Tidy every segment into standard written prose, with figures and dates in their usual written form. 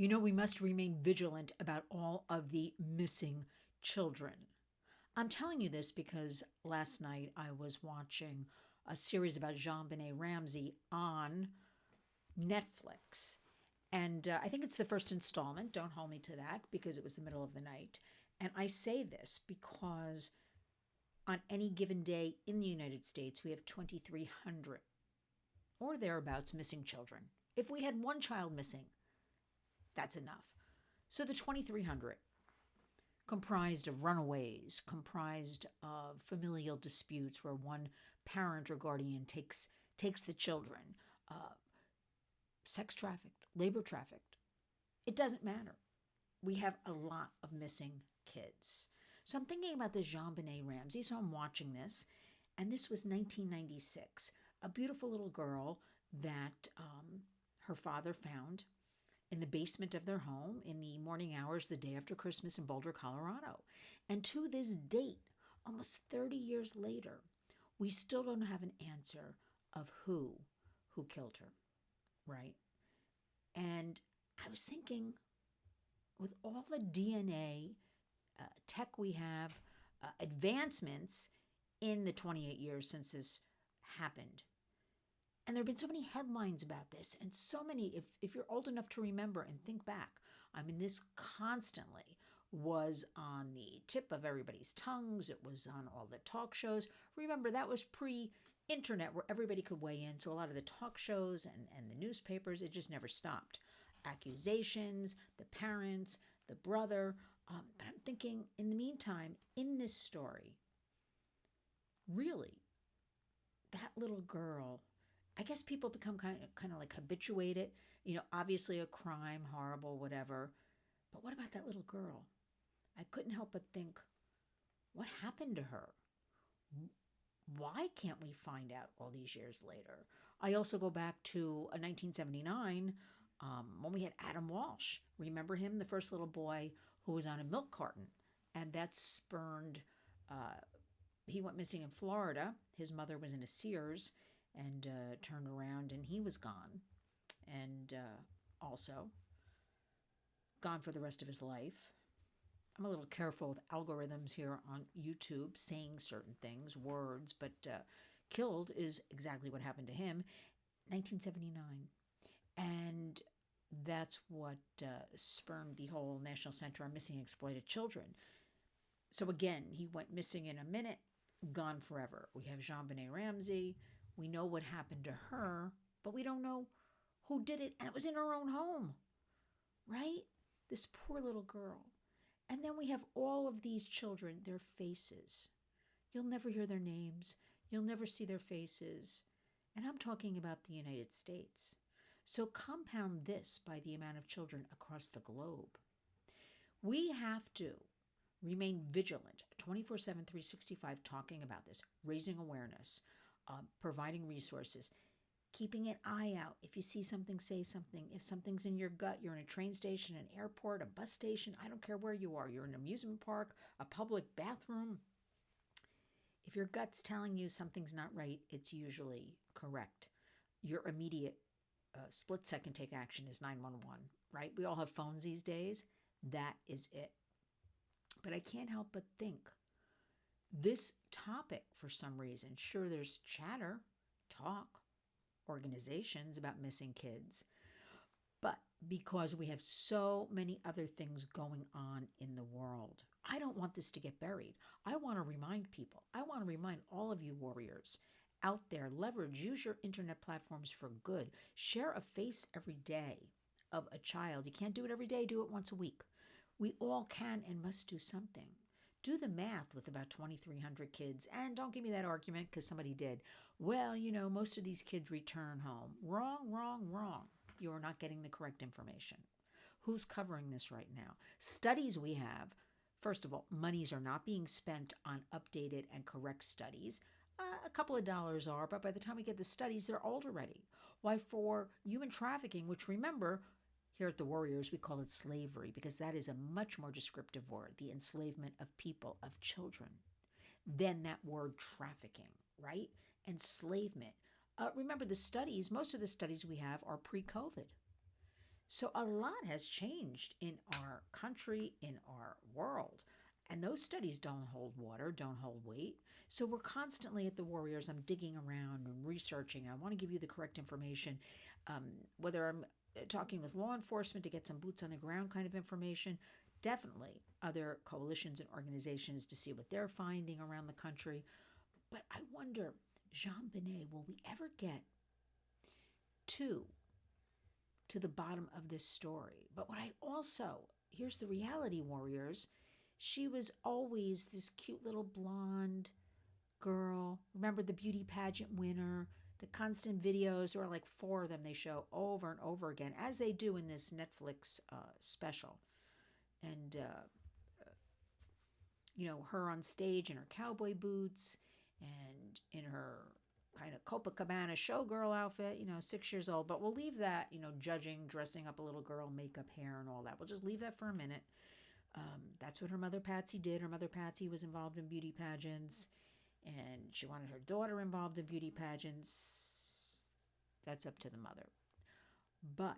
We must remain vigilant about all of the missing children. I'm telling you this because last night I was watching a series about JonBené Ramsey on Netflix. And I think it's the first installment. Don't hold me to that because it was the middle of the night. And I say this because on any given day in the United States, we have 2,300 or thereabouts missing children. If we had one child missing, that's enough. So the 2,300 comprised of runaways, comprised of familial disputes where one parent or guardian takes the children, sex trafficked, labor trafficked. It doesn't matter. We have a lot of missing kids. So I'm thinking about this JonBené Ramsey. So I'm watching this. And this was 1996. A beautiful little girl that her father found in the basement of their home in the morning hours the day after Christmas in Boulder, Colorado. And to this date, almost 30 years later, we still don't have an answer of who killed her, right? And I was thinking, with all the DNA tech we have, advancements in the 28 years since this happened, and there have been so many headlines about this, and so many, if you're old enough to remember and think back, this constantly was on the tip of everybody's tongues. It was on all the talk shows. Remember, that was pre-internet where everybody could weigh in, so a lot of the talk shows and the newspapers, it just never stopped. Accusations, the parents, the brother. But I'm thinking, in the meantime, in this story, really, that little girl, I guess people become kind of like habituated. Obviously a crime, horrible, whatever. But what about that little girl? I couldn't help but think, what happened to her? Why can't we find out all these years later? I also go back to 1979 when we had Adam Walsh. Remember him, the first little boy who was on a milk carton? And that spurned, he went missing in Florida. His mother was in a Sears and turned around and he was gone. And also gone for the rest of his life. I'm a little careful with algorithms here on YouTube saying certain things, words, but killed is exactly what happened to him. 1979. And that's what spurned the whole National Center on Missing and Exploited Children. So again, he went missing in a minute, gone forever. We have JonBené Ramsey. We know what happened to her, but we don't know who did it. And it was in her own home, right? This poor little girl. And then we have all of these children, their faces. You'll never hear their names. You'll never see their faces. And I'm talking about the United States. So compound this by the amount of children across the globe. We have to remain vigilant, 24/7, 365, talking about this, raising awareness, providing resources, keeping an eye out. If you see something, say something. If something's in your gut, you're in a train station, an airport, a bus station, I don't care where you are. You're in an amusement park, a public bathroom. If your gut's telling you something's not right, it's usually correct. Your immediate split-second take action is 911, right? We all have phones these days. That is it. But I can't help but think this topic, for some reason, sure, there's chatter, talk, organizations about missing kids, but because we have so many other things going on in the world, I don't want this to get buried. I want to remind people. I want to remind all of you warriors out there, use your internet platforms for good. Share a face every day of a child. You can't do it every day, do it once a week. We all can and must do something. Do the math with about 2,300 kids, and don't give me that argument because somebody did. Well, most of these kids return home. Wrong, wrong, wrong. You're not getting the correct information. Who's covering this right now? Studies we have, first of all, monies are not being spent on updated and correct studies. A couple of dollars are, but by the time we get the studies, they're old already. Why, for human trafficking, which remember, here at the Warriors, we call it slavery because that is a much more descriptive word, the enslavement of people, of children, than that word trafficking, right? Enslavement. Remember the studies, most of the studies we have are pre-COVID. So a lot has changed in our country, in our world. And those studies don't hold water, don't hold weight. So we're constantly at the Warriors. I'm digging around and researching. I want to give you the correct information, whether I'm talking with law enforcement to get some boots on the ground kind of information, definitely other coalitions and organizations to see what they're finding around the country. But I wonder, JonBené, will we ever get to the bottom of this story? But what I also, here's the reality, Warriors, she was always this cute little blonde girl. Remember the beauty pageant winner? The constant videos, or like 4 of them they show over and over again, as they do in this Netflix special. And, her on stage in her cowboy boots and in her kind of Copacabana showgirl outfit, 6 years old. But we'll leave that, judging, dressing up a little girl, makeup, hair, and all that. We'll just leave that for a minute. That's what her mother Patsy did. Her mother Patsy was involved in beauty pageants, and she wanted her daughter involved in beauty pageants. That's up to the mother. But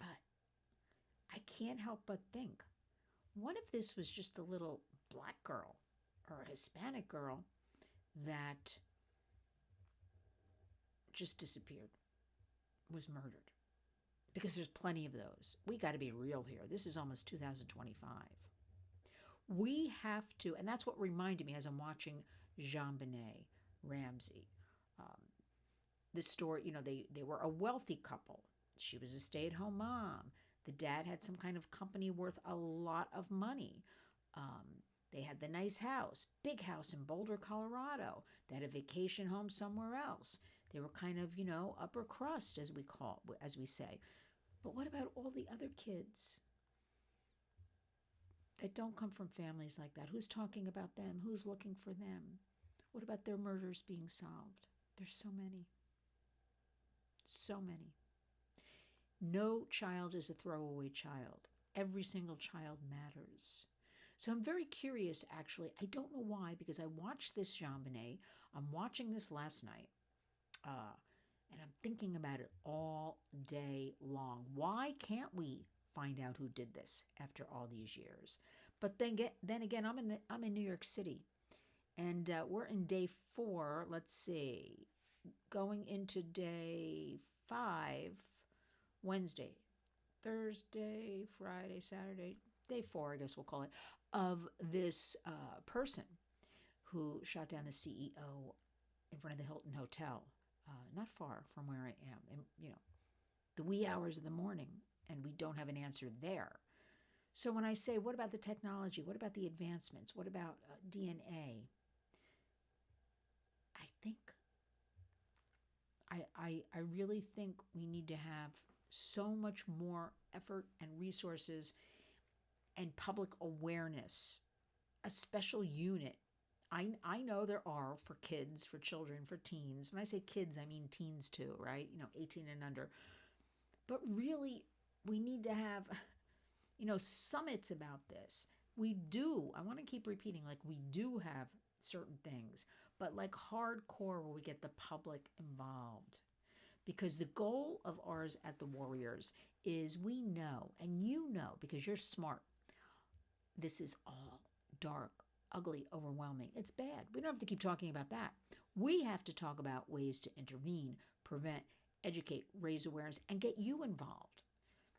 I can't help but think, what if this was just a little black girl or a Hispanic girl that just disappeared, was murdered? Because there's plenty of those. We got to be real here. This is almost 2025. We have to, and that's what reminded me as I'm watching JonBené, Ramsey. This story, they were a wealthy couple. She was a stay-at-home mom. The dad had some kind of company worth a lot of money. They had the nice house, big house in Boulder, Colorado. They had a vacation home somewhere else. They were kind of, upper crust, as we say. But what about all the other kids that don't come from families like that? Who's talking about them? Who's looking for them? What about their murders being solved? There's so many. So many. No child is a throwaway child. Every single child matters. So I'm very curious, actually. I don't know why, because I watched this JonBené. I'm watching this last night. And I'm thinking about it all day long. Why can't we find out who did this after all these years? But then again, I'm in New York City, and we're in day 4. Let's see, going into day 5, Wednesday, Thursday, Friday, Saturday, day 4, I guess we'll call it, of this person who shot down the CEO in front of the Hilton Hotel. Not far from where I am, and the wee hours of the morning, and we don't have an answer there. So when I say, what about the technology? What about the advancements? What about DNA? I really think we need to have so much more effort and resources and public awareness, a special unit. I know there are for kids, for children, for teens. When I say kids, I mean teens too, right? 18 and under. But really, we need to have, summits about this. We do. I want to keep repeating, we do have certain things, but hardcore where we get the public involved. Because the goal of ours at the Warriors is, we know, and you know, because you're smart, this is all dark, ugly, overwhelming. It's bad. We don't have to keep talking about that. We have to talk about ways to intervene, prevent, educate, raise awareness, and get you involved.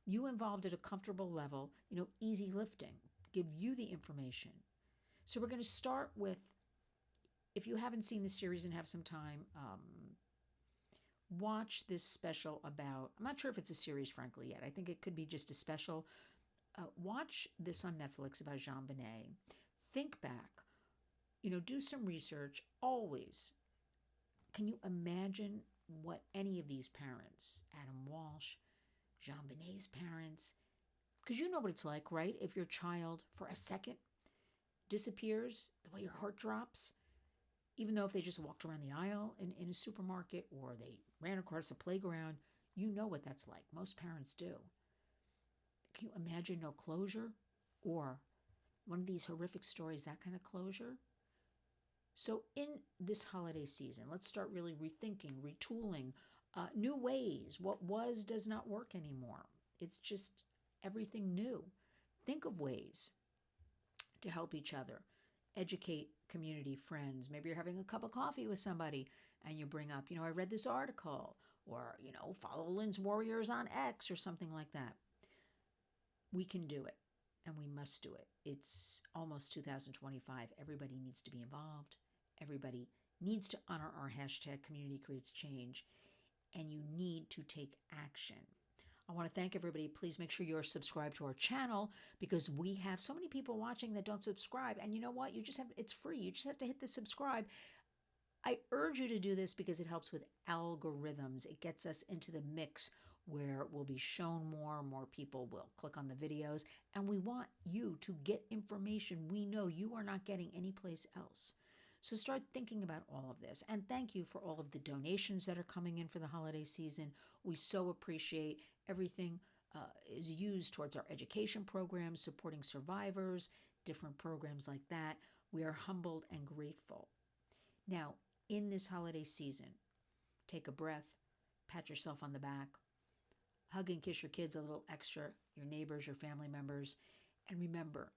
You involved at a comfortable level, easy lifting, give you the information. So we're going to start with, if you haven't seen the series and have some time, watch this special about, I'm not sure if it's a series, frankly, yet. I think it could be just a special. Watch this on Netflix about JonBené. Think back, do some research. Always, can you imagine what any of these parents, Adam Walsh, JonBené's parents, because you know what it's like, right? If your child for a second disappears, the way your heart drops, even though if they just walked around the aisle in a supermarket or they ran across a playground, you know what that's like. Most parents do. Can you imagine no closure? Or one of these horrific stories, that kind of closure? So in this holiday season, let's start really rethinking, retooling New ways. What was does not work anymore. It's just everything new. Think of ways to help each other. Educate community friends. Maybe you're having a cup of coffee with somebody and you bring up, I read this article, or, follow Lynn's Warriors on X or something like that. We can do it, and we must do it. It's almost 2025. Everybody needs to be involved. Everybody needs to honor our hashtag Community Creates Change, and you need to take action. I want to thank everybody. Please make sure you're subscribed to our channel, because we have so many people watching that don't subscribe. And you know what? It's free. You just have to hit the subscribe. I urge you to do this because it helps with algorithms. It gets us into the mix where we'll be shown more people will click on the videos, and we want you to get information we know you are not getting anyplace else. So start thinking about all of this. And thank you for all of the donations that are coming in for the holiday season. We so appreciate everything is used towards our education programs, supporting survivors, different programs like that. We are humbled and grateful. Now, in this holiday season, take a breath, pat yourself on the back, hug and kiss your kids a little extra, your neighbors, your family members, and remember,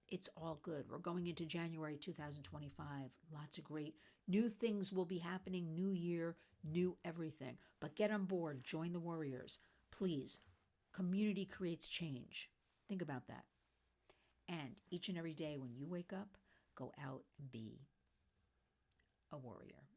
it's all good. We're going into January 2025. Lots of great new things will be happening. New year, new everything. But get on board. Join the Warriors. Please. Community creates change. Think about that. And each and every day when you wake up, go out and be a warrior.